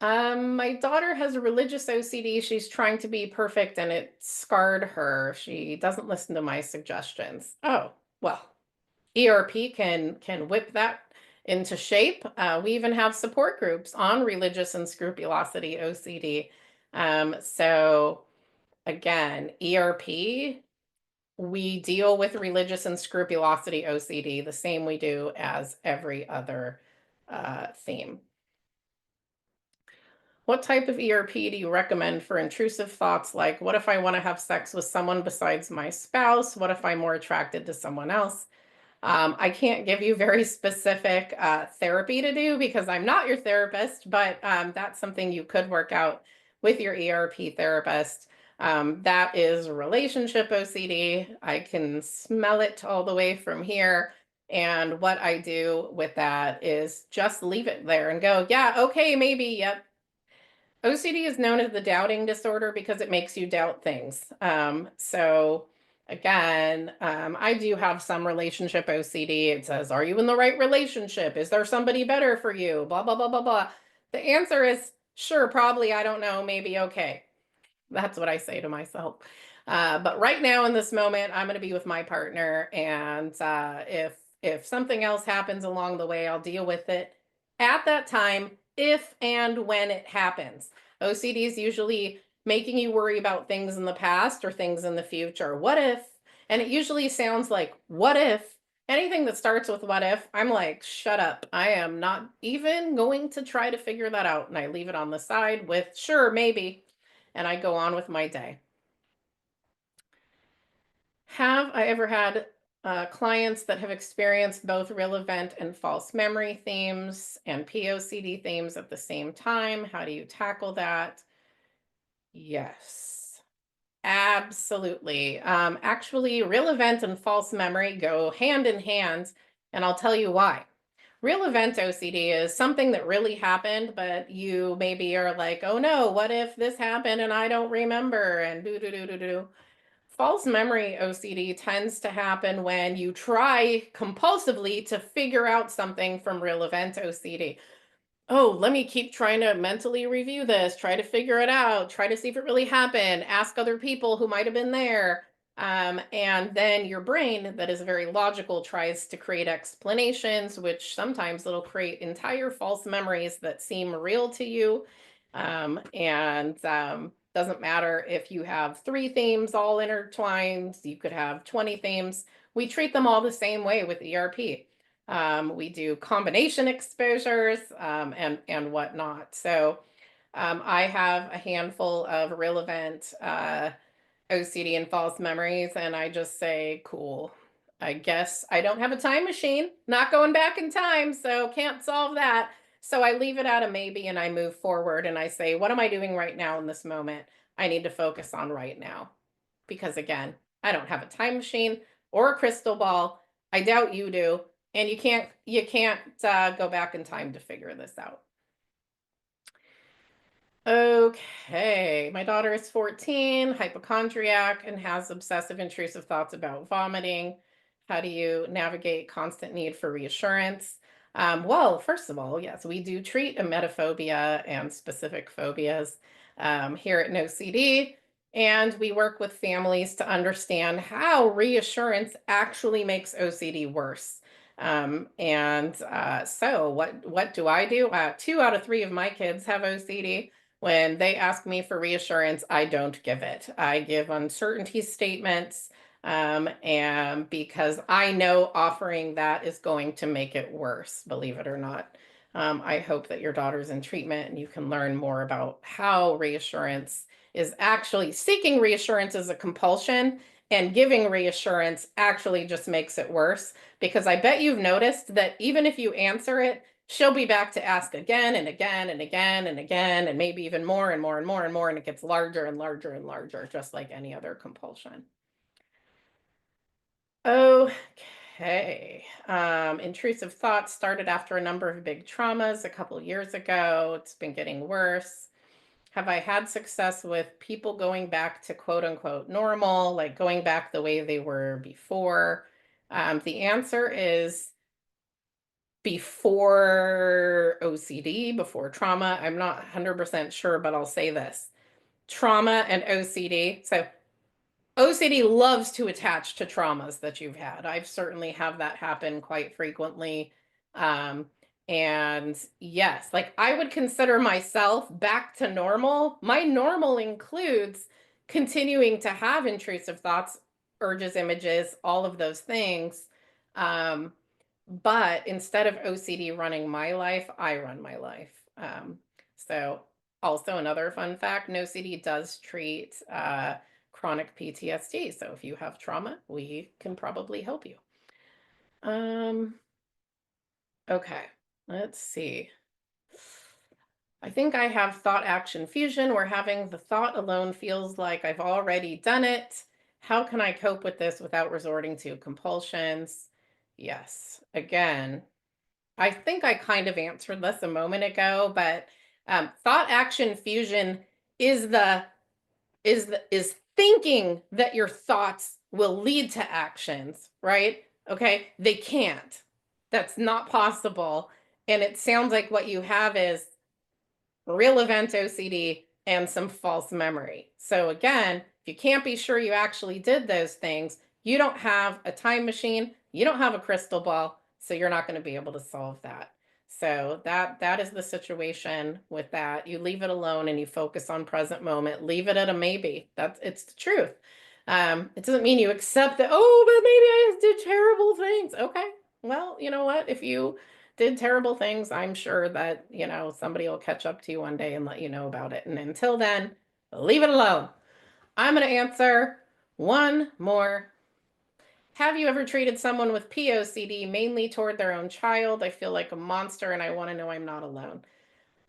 My daughter has a religious OCD. She's trying to be perfect and it scarred her. She doesn't listen to my suggestions. Oh, well, ERP can whip that into shape. We even have support groups on religious and scrupulosity OCD. So again, ERP, we deal with religious and scrupulosity OCD the same we do as every other theme. What type of ERP do you recommend for intrusive thoughts like, what if I want to have sex with someone besides my spouse? What if I'm more attracted to someone else? I can't give you very specific therapy to do because I'm not your therapist, but that's something you could work out with your ERP therapist. That is relationship OCD. I can smell it all the way from here. And what I do with that is just leave it there and go, yeah, okay, maybe, yep, OCD is known as the doubting disorder because it makes you doubt things. So again, I do have some relationship OCD. It says, are you in the right relationship? Is there somebody better for you? Blah, blah, blah, blah, blah. The answer is sure, probably, I don't know, maybe, okay. That's what I say to myself. But right now in this moment, I'm going to be with my partner. And if something else happens along the way, I'll deal with it at that time, if and when it happens. OCD is usually making you worry about things in the past or things in the future. What if? And it usually sounds like, what if? Anything that starts with what if, I'm like, shut up. I am not even going to try to figure that out. And I leave it on the side with, sure, maybe. And I go on with my day. Have I ever had clients that have experienced both real event and false memory themes and POCD themes at the same time? How do you tackle that? Yes, absolutely. Actually, real event and false memory go hand in hand, and I'll tell you why. Real event OCD is something that really happened, but you maybe are like, oh no, what if this happened and I don't remember? And do, do, do, do, do. False memory OCD tends to happen when you try compulsively to figure out something from real event OCD. Oh, let me keep trying to mentally review this, try to figure it out, try to see if it really happened, ask other people who might have been there. And then your brain, that is very logical, tries to create explanations, which sometimes it'll create entire false memories that seem real to you. And doesn't matter if you have three themes all intertwined, you could have 20 themes. We treat them all the same way with ERP. We do combination exposures and whatnot. So I have a handful of real event OCD and false memories, and I just say, cool. I guess I don't have a time machine, not going back in time, so can't solve that. So I leave it at a maybe and I move forward and I say, what am I doing right now in this moment? I need to focus on right now. Because again, I don't have a time machine or a crystal ball. I doubt you do. And you can't go back in time to figure this out. Okay, my daughter is 14, hypochondriac, and has obsessive intrusive thoughts about vomiting. How do you navigate constant need for reassurance? Well, first of all, yes, we do treat emetophobia and specific phobias here at NOCD, and we work with families to understand how reassurance actually makes OCD worse. So what do I do? 2 out of 3 of my kids have OCD. When they ask me for reassurance, I don't give it. I give uncertainty statements, and because I know offering that is going to make it worse, believe it or not. I hope that your daughter's in treatment and you can learn more about how reassurance is actually seeking reassurance as a compulsion, and giving reassurance actually just makes it worse. Because I bet you've noticed that even if you answer it, she'll be back to ask again and again and again and again, and maybe even more and more and more and more, and it gets larger and larger and larger, just like any other compulsion. Okay. Intrusive thoughts started after a number of big traumas a couple years ago. It's been getting worse. Have I had success with people going back to quote unquote normal, like going back the way they were before? The answer is before OCD, before trauma. I'm not 100% sure, but I'll say this. Trauma and OCD. So OCD loves to attach to traumas that you've had. I've certainly have that happen quite frequently. Um, and yes, like I would consider myself back to normal. My normal includes continuing to have intrusive thoughts, urges, images, all of those things. Um, but instead of OCD running my life, I run my life. So also another fun fact, NOCD does treat chronic PTSD. So if you have trauma, we can probably help you. Um, okay, let's see. I think I have thought action fusion where having the thought alone feels like I've already done it. How can I cope with this without resorting to compulsions? Yes, again, I think I kind of answered this a moment ago, but thought action fusion is is thinking that your thoughts will lead to actions, right? Okay, they can't. That's not possible. And it sounds like what you have is real event OCD and some false memory. So again, if you can't be sure you actually did those things, you don't have a time machine, you don't have a crystal ball, so you're not going to be able to solve that. So that is the situation with that. You leave it alone and you focus on present moment. Leave it at a maybe. It's the truth. It doesn't mean you accept that, oh, but maybe I did terrible things. Okay. Well, you know what? If you did terrible things, I'm sure that, somebody will catch up to you one day and let you know about it. And until then, leave it alone. I'm going to answer one more. Have you ever treated someone with POCD mainly toward their own child? I feel like a monster and I want to know I'm not alone.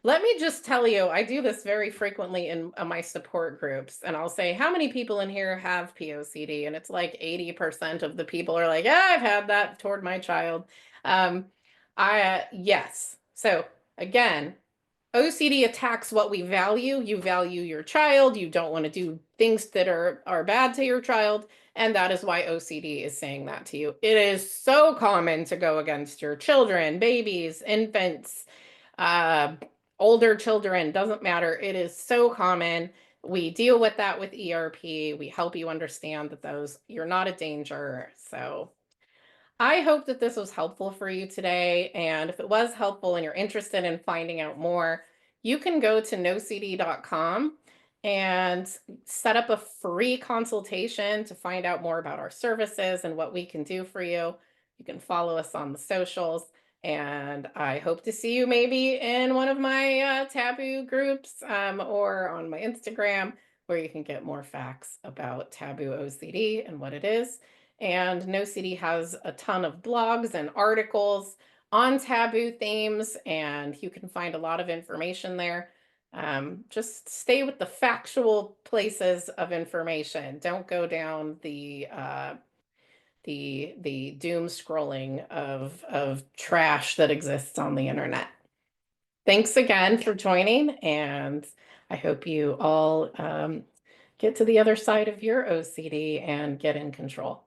Let me just tell you, I do this very frequently in my support groups, and I'll say, how many people in here have POCD? And it's like 80% of the people are like, yeah, I've had that toward my child. Um, yes. So again, OCD attacks what we value. You value your child. You don't want to do things that are bad to your child. And that is why OCD is saying that to you. It is so common to go against your children, babies, infants, uh, older children, doesn't matter. It is so common. We deal with that with ERP. We help you understand that you're not a danger. So I hope that this was helpful for you today. And if it was helpful and you're interested in finding out more, you can go to NOCD.com and set up a free consultation to find out more about our services and what we can do for you. You can follow us on the socials. And I hope to see you maybe in one of my taboo groups or on my Instagram, where you can get more facts about taboo OCD and what it is. And NoCD has a ton of blogs and articles on taboo themes, and you can find a lot of information there. Just stay with the factual places of information. Don't go down the doom scrolling of trash that exists on the internet. Thanks again for joining, and I hope you all get to the other side of your OCD and get in control.